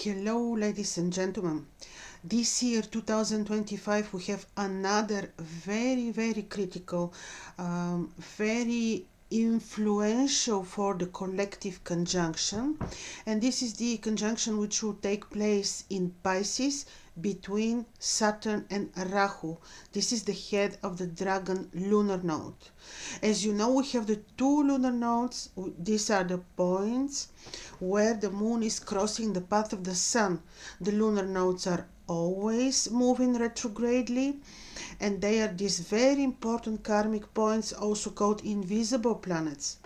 Hello, ladies and gentlemen. This year, 2025, we have another very critical, very influential for the collective conjunction. And this is the conjunction which will take place in Pisces between Saturn and Rahu. This is the head of the dragon lunar node. As you know, we have the two lunar nodes. These are the points where the moon is crossing the path of the sun. The lunar nodes are always moving retrogradely, and they are these very important karmic points, also called invisible planets.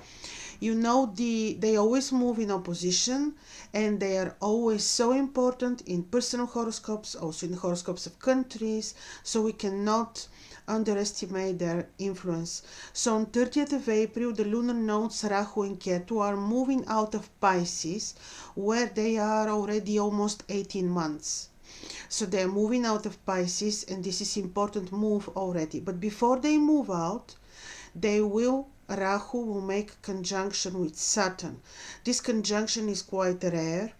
You know, they always move in opposition, and they are always so important in personal horoscopes, also in horoscopes of countries, so we cannot underestimate their influence. So on 30th of April, the lunar nodes Rahu and Ketu are moving out of Pisces, where they are already almost 18 months. So they're moving out of Pisces, and this is important move already. But before they move out, Rahu will make conjunction with Saturn. This conjunction is quite rare,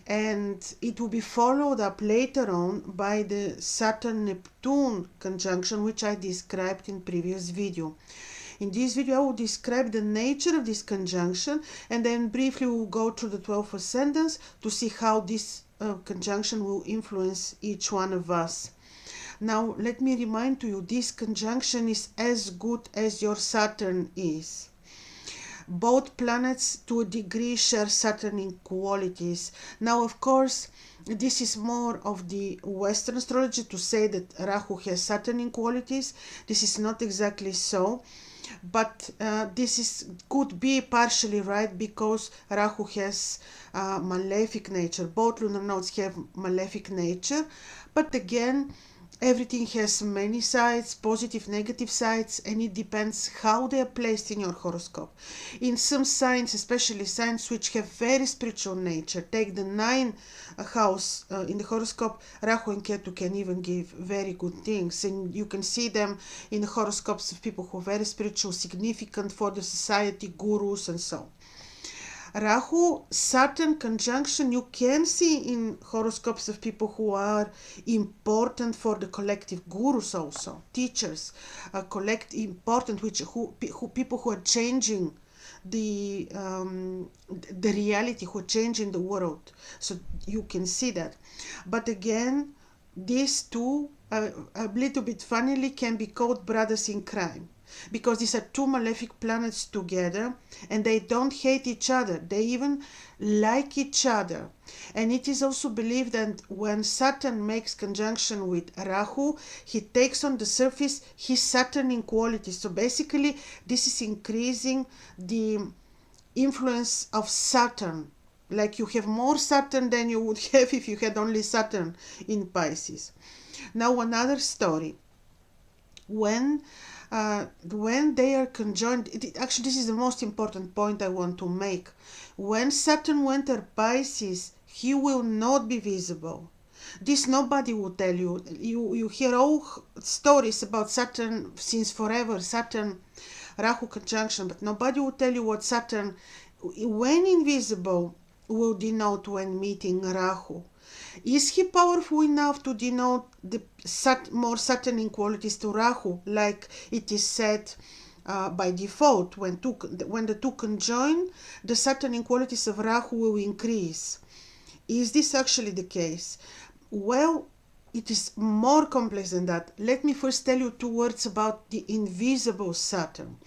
and it will be followed up later on by the Saturn-Neptune conjunction, which I described in previous video. In this video, I will describe the nature of this conjunction, and then briefly we'll go through the 12 ascendants to see how this conjunction will influence each one of us. Now, let me remind you, this conjunction is as good as your Saturn is. Both planets, to a degree, share Saturnian qualities. Now, of course, this is more of the Western astrology to say that Rahu has Saturnian qualities. This is not exactly so, but could be partially right, because Rahu has malefic nature. Both lunar nodes have malefic nature, but again, everything has many sides, positive, negative sides, and it depends how they are placed in your horoscope. In some signs, especially signs which have very spiritual nature, take the 9th house in the horoscope, Rahu and Ketu can even give very good things, and you can see them in the horoscopes of people who are very spiritual, significant for the society, gurus, and so on. Rahu-Saturn conjunction you can see in horoscopes of people who are important for the collective, gurus also, teachers, important, people who are changing the reality, who are changing the world. So you can see that. But again, these two, a little bit funnily, can be called brothers in crime, because these are two malefic planets together, and they don't hate each other, they even like each other. And it is also believed that when Saturn makes conjunction with Rahu, he takes on the surface his Saturnian qualities. So basically this is increasing the influence of Saturn, like you have more Saturn than you would have if you had only Saturn in Pisces. Now another story. When they are conjoined, actually this is the most important point I want to make. When Saturn will enter Pisces, he will not be visible. This nobody will tell you. You hear all stories about Saturn since forever, Saturn Rahu conjunction, but nobody will tell you what Saturn, when invisible, will denote when meeting Rahu. Is he powerful enough to denote the more Saturnian qualities to Rahu, like it is said by default? When the two conjoin, the Saturnian qualities of Rahu will increase. Is this actually the case? Well, it is more complex than that. Let me first tell you two words about the invisible Saturn.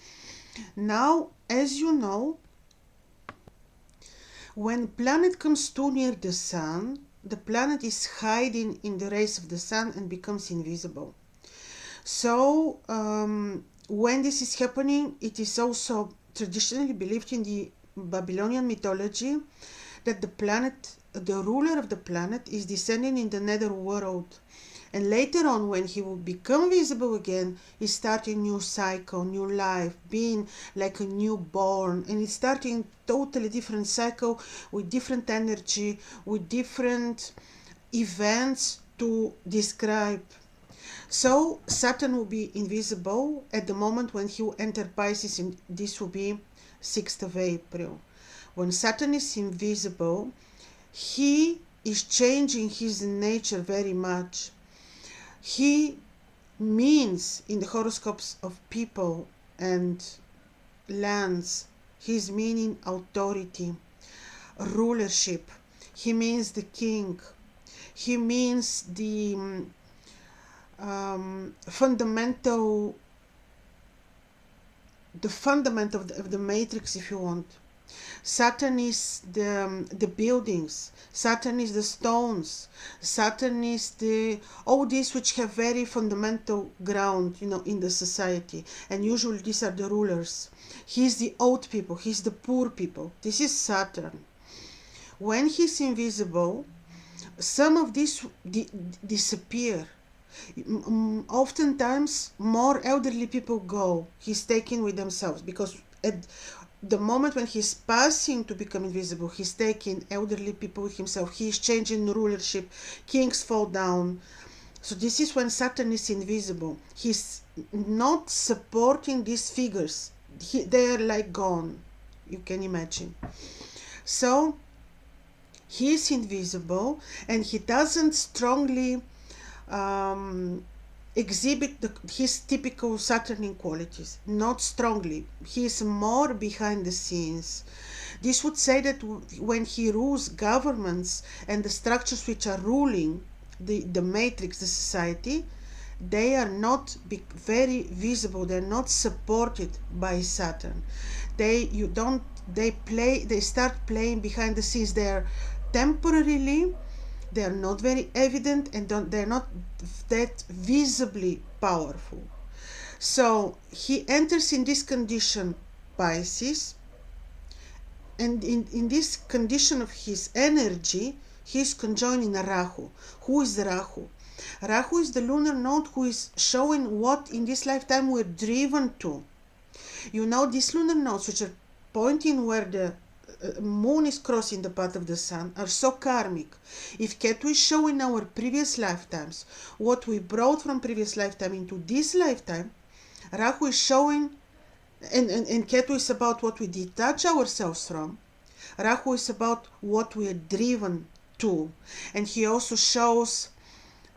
Now, as you know, when planet comes too near the sun, the planet is hiding in the rays of the sun and becomes invisible. So when this is happening, it is also traditionally believed in the Babylonian mythology that the ruler of the planet, is descending in the nether world, and later on, when he will become visible again, he's starting new cycle, new life, being like a newborn, and it's starting totally different cycle with different energy, with different events to describe. So Saturn will be invisible at the moment when he will enter Pisces, and this will be 6th of April. When Saturn is invisible, he is changing his nature very much. He means in the horoscopes of people and lands, he's meaning authority, rulership. He means the king. He means the fundamental, the fundament of the matrix, if you want. Saturn is the buildings. Saturn is the stones. Saturn is the all these which have very fundamental ground, in the society. And usually these are the rulers. He's the old people. He's the poor people. This is Saturn. When he's invisible, some of these disappear. Oftentimes, more elderly people go. He's taken with themselves because at the moment when he's passing to become invisible, he's taking elderly people with himself. He's changing rulership. Kings fall down. So this is when Saturn is invisible. He's not supporting these figures. They are like gone. You can imagine. So he is invisible, and he doesn't strongly exhibit his typical Saturnian qualities. Not strongly. He is more behind the scenes. This would say that when he rules governments and the structures which are ruling the matrix, the society, they are not very visible. They're not supported by Saturn. They start playing behind the scenes. They're temporarily, they're not very evident, and they're not that visibly powerful. So he enters in this condition, Pisces, and in this condition of his energy, he's conjoining Rahu. Who is Rahu? Rahu is the lunar node who is showing what in this lifetime we're driven to. These lunar nodes, which are pointing where the moon is crossing the path of the sun, are so karmic. If Ketu is showing our previous lifetimes, what we brought from previous lifetime into this lifetime, Rahu is showing, and Ketu is about what we detach ourselves from. Rahu is about what we are driven to. And he also shows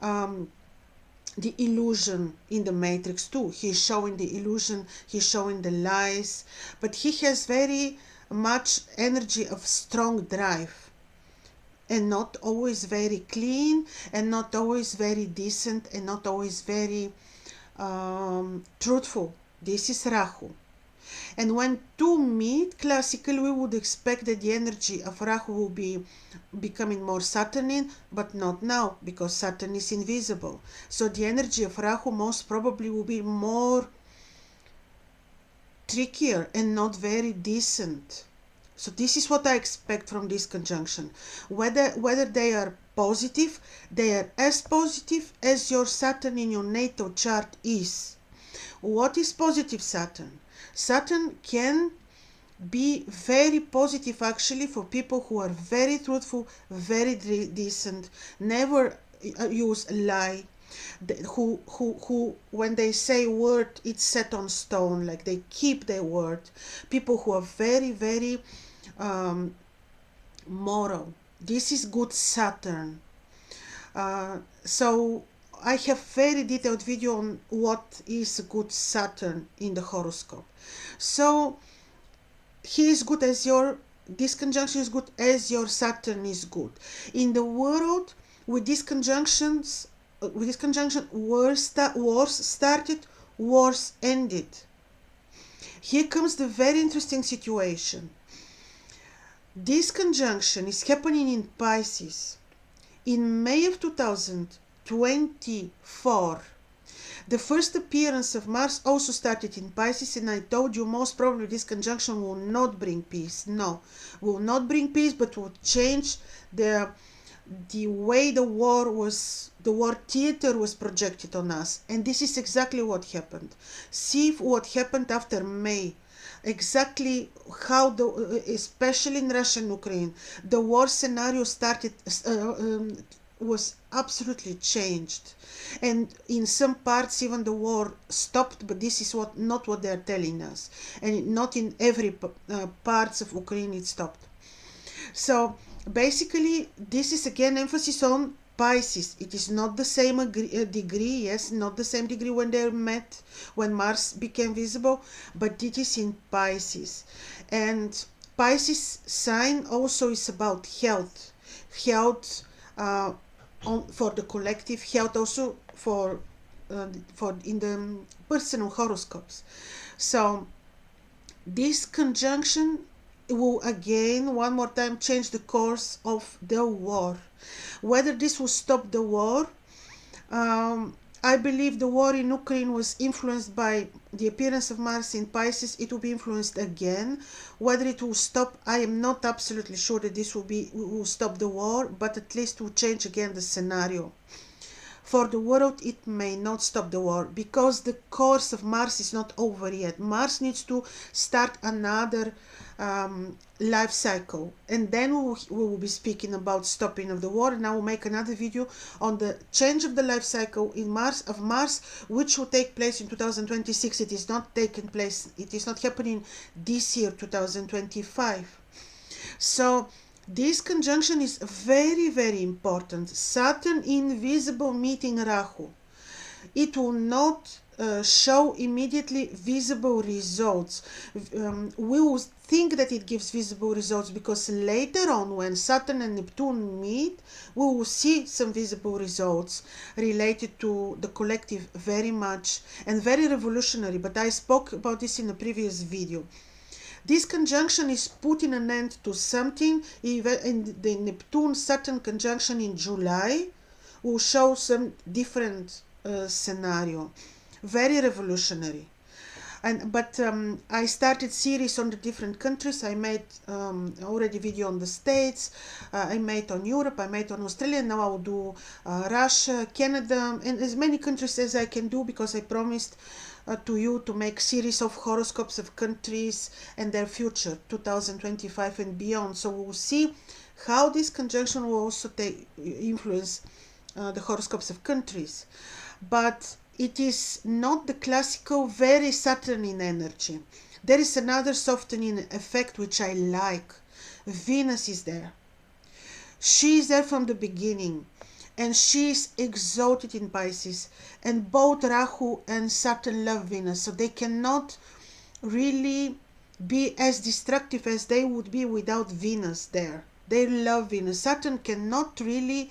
the illusion in the matrix too. He's showing the illusion, he's showing the lies, but he has very much energy of strong drive, and not always very clean, and not always very decent, and not always very truthful. This is Rahu. And when two meet, classically we would expect that the energy of Rahu will be becoming more Saturnian, but not now, because Saturn is invisible. So the energy of Rahu most probably will be more trickier and not very decent. So this is what I expect from this conjunction. Whether they are positive, they are as positive as your Saturn in your natal chart is. What is positive Saturn? Saturn can be very positive actually for people who are very truthful, very decent, never use a lie, who when they say word, it's set on stone, like they keep their word. People who are very, very moral. This is good Saturn. So I have very detailed video on what is good Saturn in the horoscope. So he is good as this conjunction is good as your Saturn is good. In the world, with these conjunctions, wars started, wars ended. Here comes the very interesting situation. This conjunction is happening in Pisces. In May of 2024, the first appearance of Mars also started in Pisces, and I told you most probably this conjunction will not bring peace. No, will not bring peace, but will change the way the war theater was projected on us. And this is exactly what happened. See what happened after May. Exactly how, especially in Russia and Ukraine, the war scenario started, was absolutely changed. And in some parts even the war stopped, but this is not what they are telling us. And not in every parts of Ukraine it stopped. So basically, this is again emphasis on Pisces. It is not the same degree, yes, not the same degree when they met, when Mars became visible, but it is in Pisces. And Pisces sign also is about health, health for the collective, health also for in the personal horoscopes. So this conjunction will again, one more time, change the course of the war. Whether this will stop the war, I believe the war in Ukraine was influenced by the appearance of Mars in Pisces. It will be influenced again. Whether it will stop, I am not absolutely sure that this will stop the war, but at least will change again the scenario. For the world, it may not stop the war because the course of Mars is not over yet. Mars needs to start another life cycle, and then we will be speaking about stopping of the war. And I will make another video on the change of the life cycle in Mars, which will take place in 2026. It is not taking place, it is not happening this year, 2025. So this conjunction is very, very important. Saturn invisible meeting Rahu. It will not show immediately visible results. We will think that it gives visible results because later on, when Saturn and Neptune meet, we will see some visible results related to the collective very much and very revolutionary. But I spoke about this in a previous video. This conjunction is putting an end to something. In the Neptune-Saturn conjunction in July will show some different scenario. Very revolutionary. But I started series on the different countries. I made already video on the States. I made on Europe. I made on Australia. Now I will do Russia, Canada, and as many countries as I can do because I promised to you to make series of horoscopes of countries and their future 2025 and beyond. So we'll see how this conjunction will also influence the horoscopes of countries. But it is not the classical very Saturnian energy. There is another softening effect which I like. Venus is there. She is there from the beginning, and she is exalted in Pisces, and both Rahu and Saturn love Venus, so they cannot really be as destructive as they would be without Venus there. They love Venus. Saturn cannot really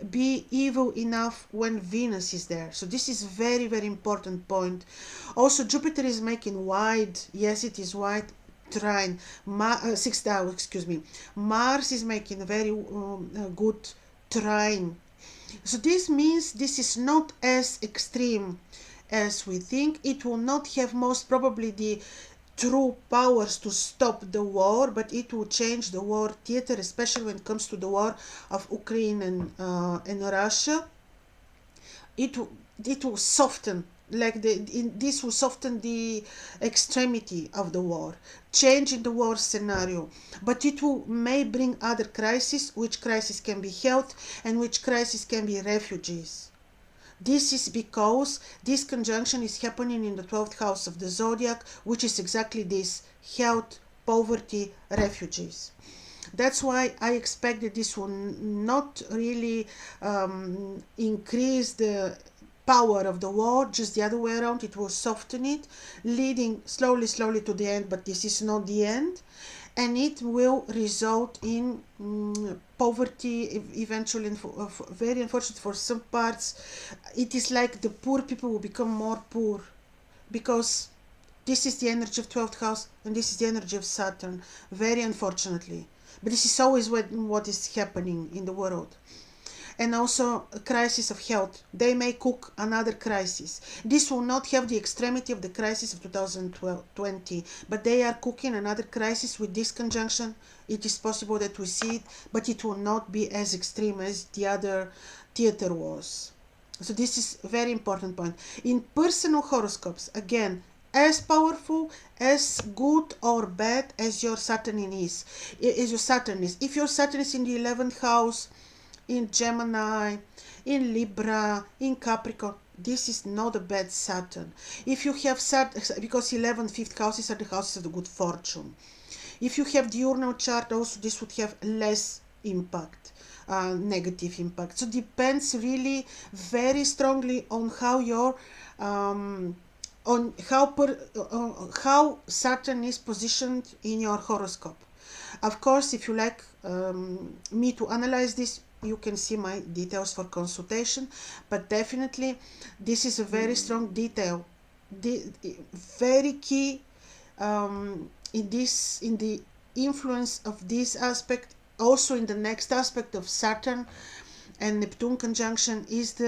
be evil enough when Venus is there. So this is very, very important point. Also, Jupiter is making wide, yes, it is wide trine, sixth hour, excuse me. Mars is making a very good trine. So this means this is not as extreme as we think. It will not have most probably the true powers to stop the war, but it will change the war theater, especially when it comes to the war of Ukraine and Russia. It will soften, this will soften the extremity of the war, changing the war scenario. But it may bring other crises, which crisis can be health and which crisis can be refugees. This is because this conjunction is happening in the 12th house of the zodiac, which is exactly this: health, poverty, refugees. That's why I expect that this will not really increase the power of the war, just the other way around. It will soften it, leading slowly to the end, but this is not the end. And it will result in poverty eventually, and very unfortunate for some parts. It is like the poor people will become more poor because this is the energy of 12th house and this is the energy of Saturn, very unfortunately. But this is always what is happening in the world. And also a crisis of health. They may cook another crisis. This will not have the extremity of the crisis of 2020, but they are cooking another crisis with this conjunction. It is possible that we see it, but it will not be as extreme as the other theater was. So this is a very important point. In personal horoscopes, again, as powerful, as good or bad as your Saturn is. If your Saturn is in the 11th house, in Gemini, in Libra, in Capricorn, this is not a bad Saturn. If you have Saturn, because 11th, 5th houses are the houses of the good fortune. If you have diurnal chart, also this would have less impact, negative impact. So depends really very strongly on how your on how Saturn is positioned in your horoscope. Of course, if you like me to analyze this, you can see my details for consultation, but definitely this is a very strong detail, very key in the influence of this aspect. Also in the next aspect of Saturn and Neptune conjunction is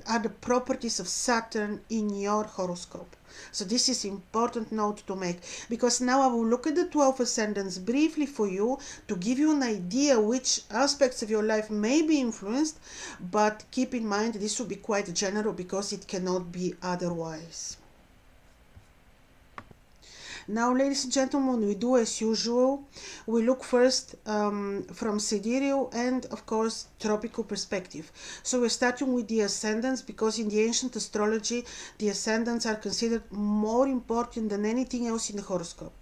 are the properties of Saturn in your horoscope. So this is important note to make, because now I will look at the 12 ascendants briefly for you to give you an idea which aspects of your life may be influenced, but keep in mind this will be quite general because it cannot be otherwise. Now, ladies and gentlemen, we do as usual. We look first from sidereal and, of course, tropical perspective. So we're starting with the ascendants because in the ancient astrology, the ascendants are considered more important than anything else in the horoscope.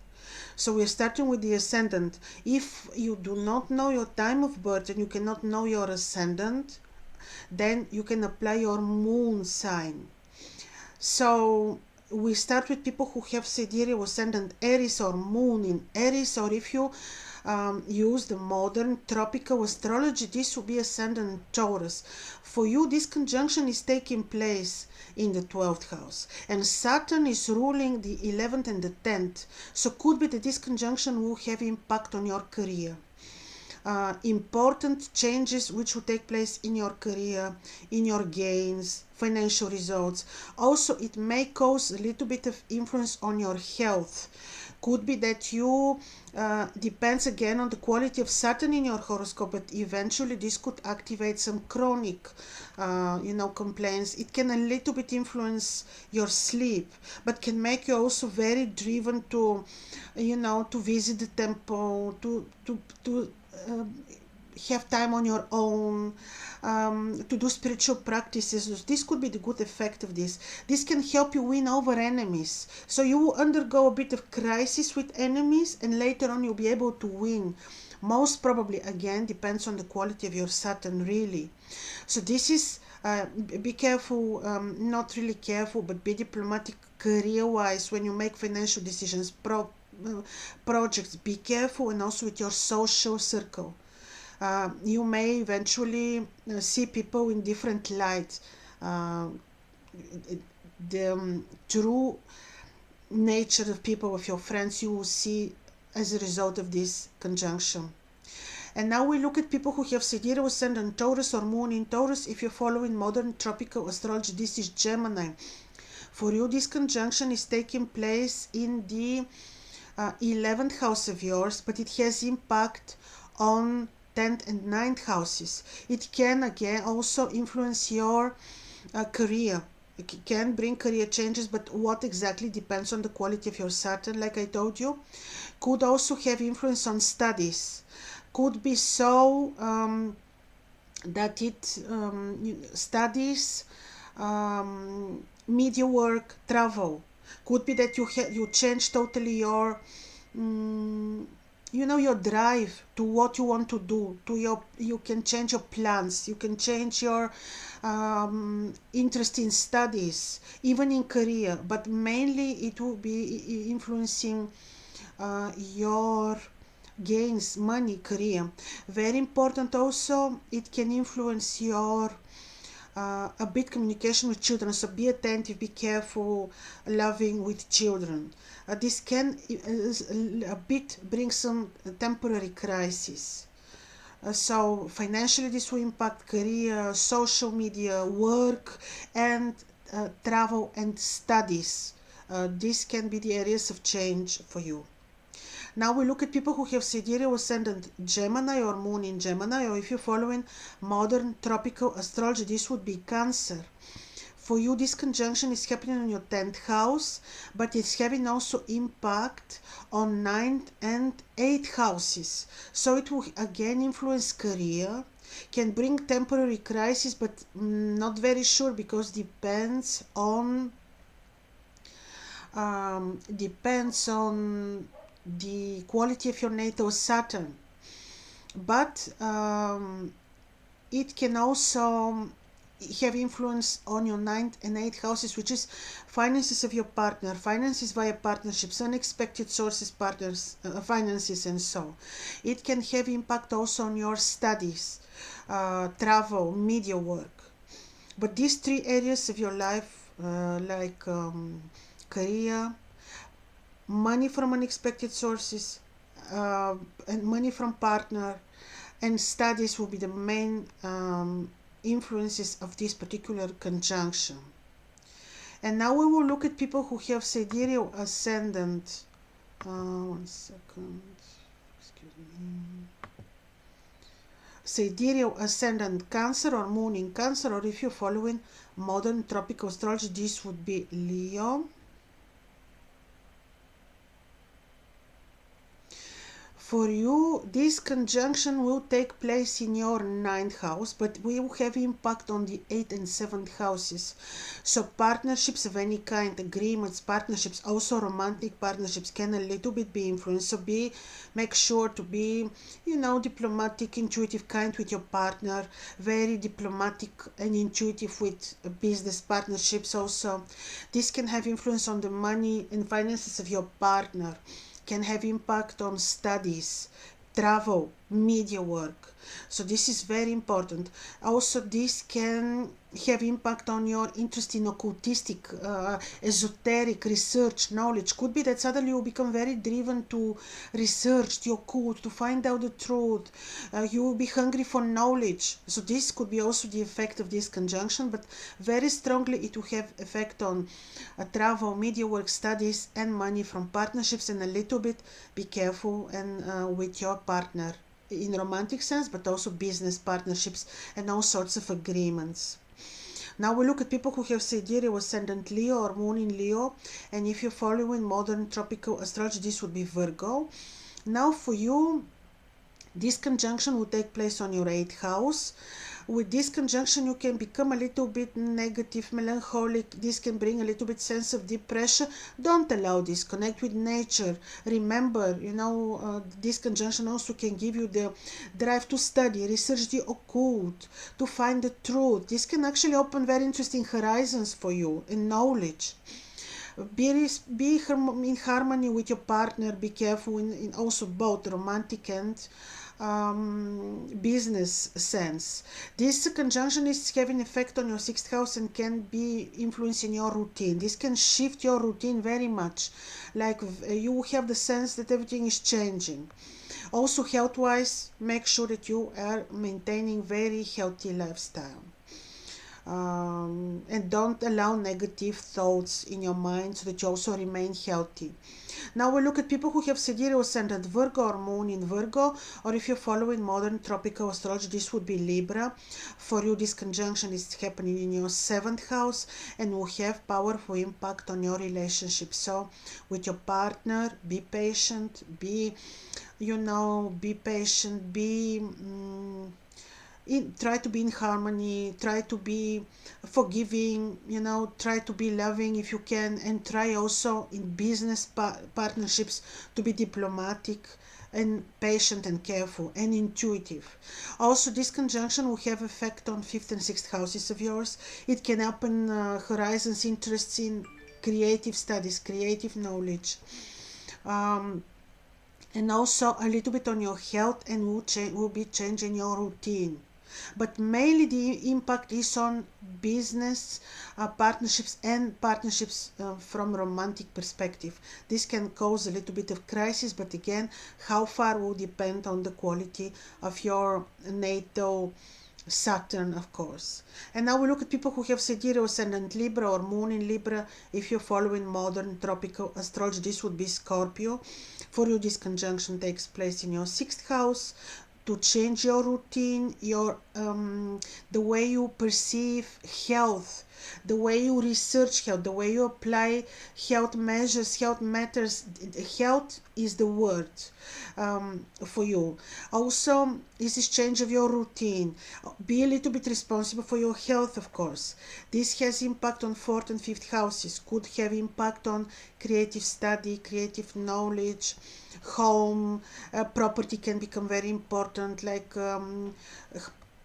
So we're starting with the ascendant. If you do not know your time of birth and you cannot know your ascendant, then you can apply your moon sign. So we start with people who have sidereal ascendant Aries or moon in Aries, or if you use the modern tropical astrology, this will be ascendant Taurus. For you, this conjunction is taking place in the 12th house, and Saturn is ruling the 11th and the 10th. So could be that this conjunction will have impact on your career. Important changes which will take place in your career, in your gains, financial results. Also, it may cause a little bit of influence on your health. Could be that you, depends again on the quality of Saturn in your horoscope, but eventually this could activate some chronic, complaints. It can a little bit influence your sleep, but can make you also very driven to, to visit the temple, to have time on your own, to do spiritual practices. This could be the good effect of this. This can help you win over enemies. So you will undergo a bit of crisis with enemies, and later on you'll be able to win. Most probably, again, depends on the quality of your Saturn, really. So this is, be careful, not really careful, but be diplomatic career-wise when you make financial decisions, projects. Be careful, and also with your social circle. You may eventually see people in different lights. The true nature of people, of your friends, you will see as a result of this conjunction. And now we look at people who have sidereal ascendant Taurus or moon in Taurus. If you're following modern tropical astrology, this is Gemini. For you, this conjunction is taking place in the 11th house of yours, but it has impact on 10th and 9th houses. It can again also influence your career. It can bring career changes, but what exactly depends on the quality of your Saturn, like I told you. Could also have influence on studies. Could be so that it studies, media work, travel. Could be that you change totally your your drive to what you want to do, you can change your plans, you can change your interest in studies, even in career, but mainly it will be influencing your gains, money, career. Very important also, it can influence your a bit communication with children, so be attentive, be careful, loving with children. This can a bit bring some temporary crisis. So financially this will impact career, social media, work, and travel and studies. This can be the areas of change for you. Now we look at people who have sidereal ascendant Gemini or moon in Gemini, or if you're following modern tropical astrology, this would be Cancer. For you, this conjunction is happening in your 10th house, but it's having also impact on 9th and 8th houses. So it will again influence career, can bring temporary crisis, but not very sure because depends on the quality of your natal Saturn. but it can also have influence on your ninth and eighth houses, which is finances of your partner, finances via partnerships, unexpected sources, partners, finances, and so. It can have impact also on your studies, travel, media work. But these three areas of your life, like career, money from unexpected sources, and money from partner, and studies will be the main influences of this particular conjunction. And now we will look at people who have sidereal ascendant. One second. Excuse me. Sidereal ascendant Cancer or moon in Cancer, or if you're following modern tropical astrology, this would be Leo. For you, this conjunction will take place in your ninth house, but will have impact on the eighth and seventh houses. So partnerships of any kind, agreements, partnerships, also romantic partnerships, can a little bit be influenced. So make sure to be, diplomatic, intuitive, kind with your partner, very diplomatic and intuitive with business partnerships also. This can have influence on the money and finances of your partner, can have impact on studies, travel, media work. So this is very important. Also, this can have impact on your interest in occultistic, esoteric research, knowledge. Could be that suddenly you become very driven to research the occult, to find out the truth. You will be hungry for knowledge. So this could be also the effect of this conjunction, but very strongly it will have effect on travel, media work, studies, and money from partnerships. And a little bit be careful and with your partner in romantic sense, but also business partnerships and all sorts of agreements. Now we look at people who have sidereal ascendant Leo or moon in Leo, and if you're following modern tropical astrology, this would be Virgo. Now for you, this conjunction will take place on your 8th house. With this conjunction, you can become a little bit negative, melancholic. This can bring a little bit sense of depression. Don't allow this. Connect with nature. Remember, this conjunction also can give you the drive to study, research the occult, to find the truth. This can actually open very interesting horizons for you in knowledge. Be in harmony with your partner. Be careful in also both romantic and business sense. This conjunction is having effect on your 6th house and can be influencing your routine. This can shift your routine very much. Like you have the sense that everything is changing. Also health wise, make sure that you are maintaining very healthy lifestyle. And don't allow negative thoughts in your mind so that you also remain healthy. Now we look at people who have sidereal ascendant Virgo or moon in Virgo, or if you're following modern tropical astrology, this would be Libra. For you, this conjunction is happening in your 7th house and will have powerful impact on your relationship. So with your partner, be patient, be patient, try to be in harmony, try to be forgiving, try to be loving if you can, and try also in business partnerships to be diplomatic and patient and careful and intuitive. Also, this conjunction will have effect on 5th and 6th houses of yours. It can open horizons, interests in creative studies, creative knowledge. And also a little bit on your health, and will be changing your routine. But mainly the impact is on business partnerships and partnerships from romantic perspective. This can cause a little bit of crisis, but again, how far will depend on the quality of your natal Saturn, of course. And now we look at people who have sidereal ascendant Libra or moon in Libra. If you're following modern tropical astrology, this would be Scorpio. For you, this conjunction takes place in your 6th house to change your routine, your the way you perceive health, the way you research health, the way you apply health measures, health matters. Health is the word for you. Also, this is change of your routine. Be a little bit responsible for your health, of course. This has impact on 4th and 5th houses. Could have impact on creative study, creative knowledge, home, property can become very important, like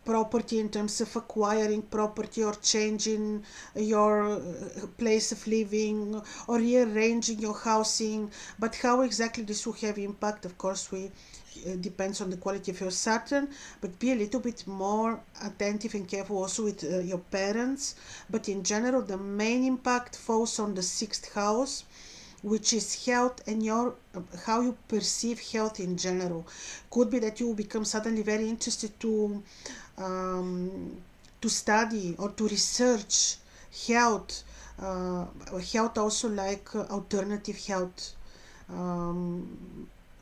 property in terms of acquiring property or changing your place of living or rearranging your housing. But how exactly this will have impact, of course, we depends on the quality of your Saturn, but be a little bit more attentive and careful also with your parents. But in general, the main impact falls on the 6th house, which is health and your how you perceive health in general. Could be that you will become suddenly very interested to study or to research health, health also like alternative health,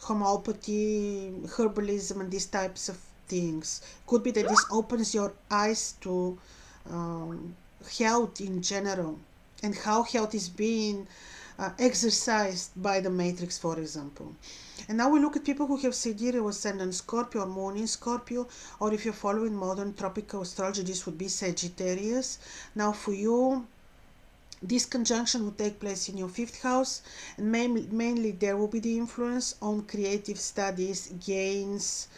homeopathy, herbalism, and these types of things. Could be that this opens your eyes to health in general and how health is being exercised by the matrix, for example. And now we look at people who have sidereal ascendant Scorpio or moon in Scorpio, or if you're following modern tropical astrology, this would be Sagittarius. Now for you, this conjunction will take place in your 5th house, and mainly there will be the influence on creative studies, gains,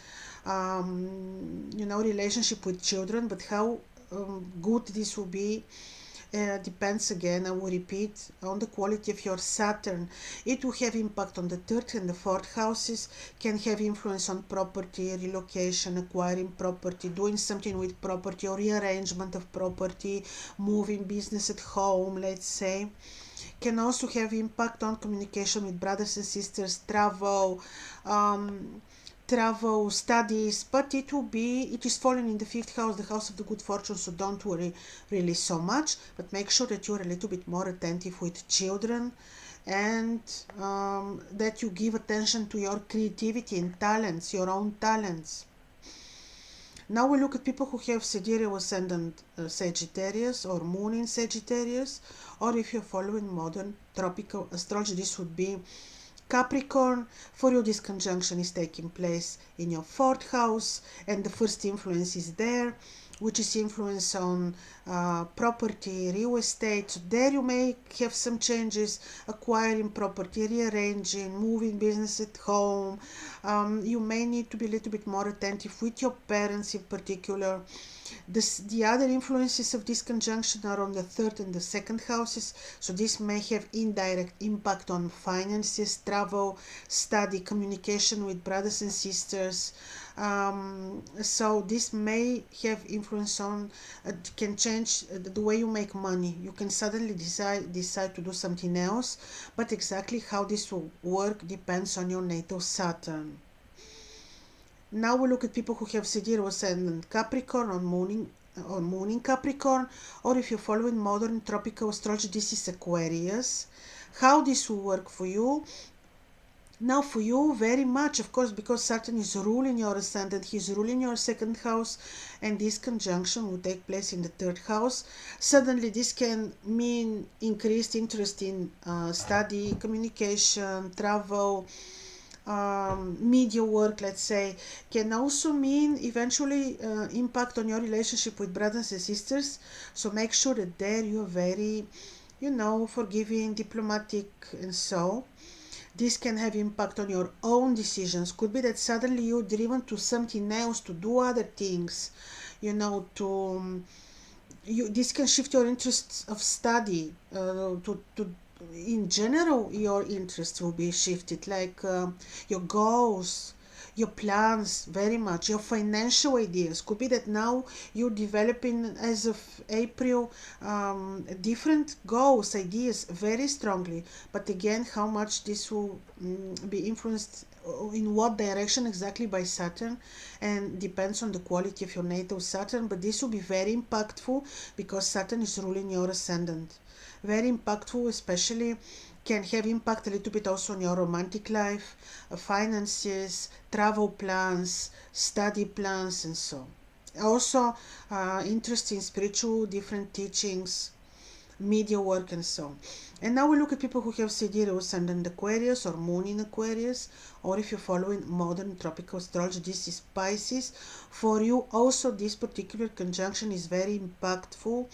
relationship with children. But how good this will be depends again, I will repeat, on the quality of your Saturn. It will have impact on the 3rd and the 4th houses, can have influence on property, relocation, acquiring property, doing something with property or rearrangement of property, moving business at home, let's say. Can also have impact on communication with brothers and sisters, travel, studies, but it is falling in the 5th house, the house of the good fortune, so don't worry really so much, but make sure that you're a little bit more attentive with children, and that you give attention to your creativity and talents, your own talents. Now we look at people who have sidereal ascendant Sagittarius or moon in Sagittarius, or if you're following modern tropical astrology, this would be Capricorn. For you, this conjunction is taking place in your 4th house, and the first influence is there, which is influence on property, real estate. So there you may have some changes, acquiring property, rearranging, moving business at home. You may need to be a little bit more attentive with your parents in particular. The other influences of this conjunction are on the 3rd and the 2nd houses, so this may have indirect impact on finances, travel, study, communication with brothers and sisters. So this may have influence on, can change the way you make money. You can suddenly decide to do something else, but exactly how this will work depends on your natal Saturn. Now we look at people who have sidereal ascendant Capricorn or moon in Capricorn, or if you're following modern tropical astrology, this is Aquarius. How this will work for you? Now for you, very much, of course, because Saturn is ruling your ascendant, he's ruling your 2nd house, and this conjunction will take place in the 3rd house. Suddenly this can mean increased interest in study, communication, travel, media work, let's say. Can also mean eventually impact on your relationship with brothers and sisters, so make sure that there you're very forgiving, diplomatic, and so this can have impact on your own decisions. Could be that suddenly you're driven to something else, to do other things, this can shift your interests of study, to in general your interests will be shifted, like your goals, your plans, very much your financial ideas. Could be that now you're developing, as of April, different goals, ideas very strongly, but again, how much this will be influenced, in what direction exactly, by Saturn, and depends on the quality of your natal Saturn. But this will be very impactful because Saturn is ruling your ascendant. Very impactful, especially can have impact a little bit also on your romantic life, finances, travel plans, study plans, and so. Also, interest in spiritual different teachings, media work and so on. And now we look at people who have sidereal ascendant Aquarius or moon in Aquarius, or if you're following modern tropical astrology, this is Pisces. For you also this particular conjunction is very impactful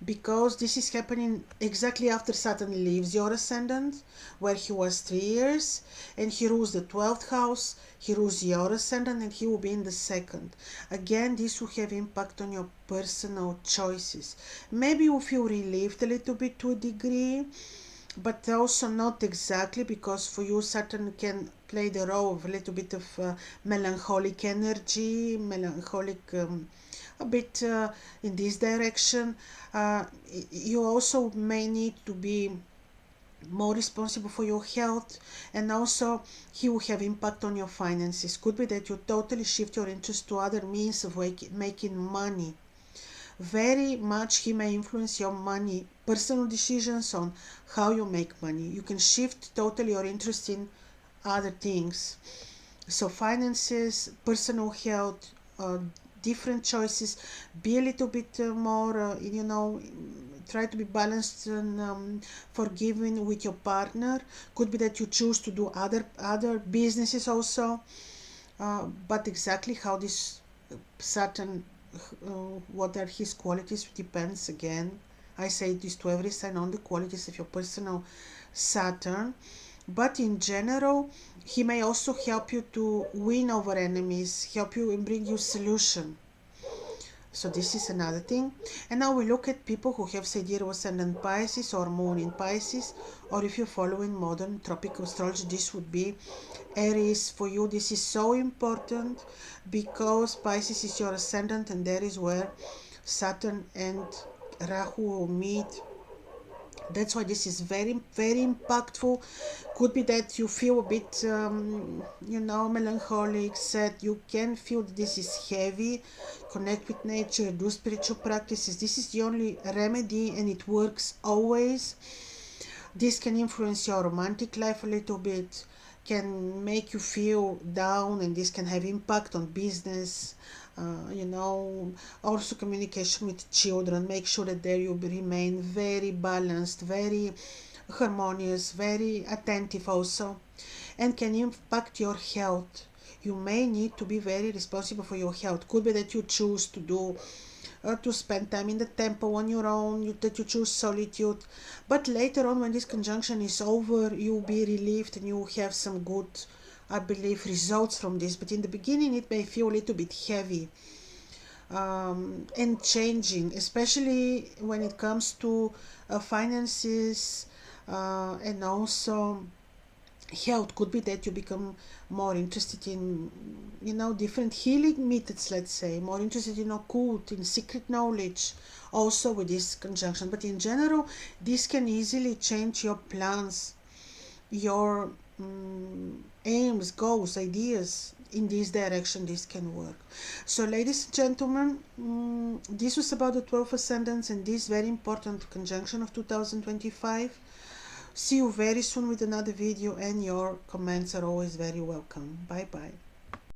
because this is happening exactly after Saturn leaves your ascendant, where he was 3 years, and he rules the 12th house, he rules your ascendant, and he will be in the second. Again, this will have impact on your personal choices. Maybe you feel relieved a little bit to a degree, but also not exactly, because for you Saturn can play the role of a little bit of melancholic energy, melancholic a bit in this direction. You also may need to be more responsible for your health, and also he will have impact on your finances. Could be that you totally shift your interest to other means of making money. Very much he may influence your money personal decisions on how you make money. You can shift totally your interest in other things. So finances, personal health, different choices. Be a little bit more try to be balanced and forgiving with your partner. Could be that you choose to do other businesses also, but exactly how this Saturn, what are his qualities, depends. Again, I say this to every sign on the qualities of your personal Saturn. But in general, he may also help you to win over enemies, help you and bring you solution. So this is another thing. And now we look at people who have sidereal ascendant Pisces or moon in Pisces, or if you're following modern tropical astrology, this would be Aries. For you, this is so important because Pisces is your ascendant, and that is where Saturn and Rahu will meet. That's why this is very, very impactful. Could be that you feel a bit melancholic, sad. You can feel that this is heavy. Connect with nature, do spiritual practices. This is the only remedy, and it works always. This can influence your romantic life a little bit, can make you feel down, and this can have impact on business. Also communication with children. Make sure that there you remain very balanced, very harmonious, very attentive also, and can impact your health. You may need to be very responsible for your health. Could be that you choose to do to spend time in the temple on your own, that you choose solitude. But later on, when this conjunction is over, you'll be relieved and you'll have some good, I believe, results from this. But in the beginning, it may feel a little bit heavy and changing, especially when it comes to finances and also health. Could be that you become more interested in different healing methods, let's say, more interested in occult, in secret knowledge, also with this conjunction. But in general, this can easily change your plans, your aims, goals, ideas. In this direction this can work. So ladies and gentlemen, this was about the 12 ascendants and this very important conjunction of 2025. See you very soon with another video, and your comments are always very welcome. Bye bye.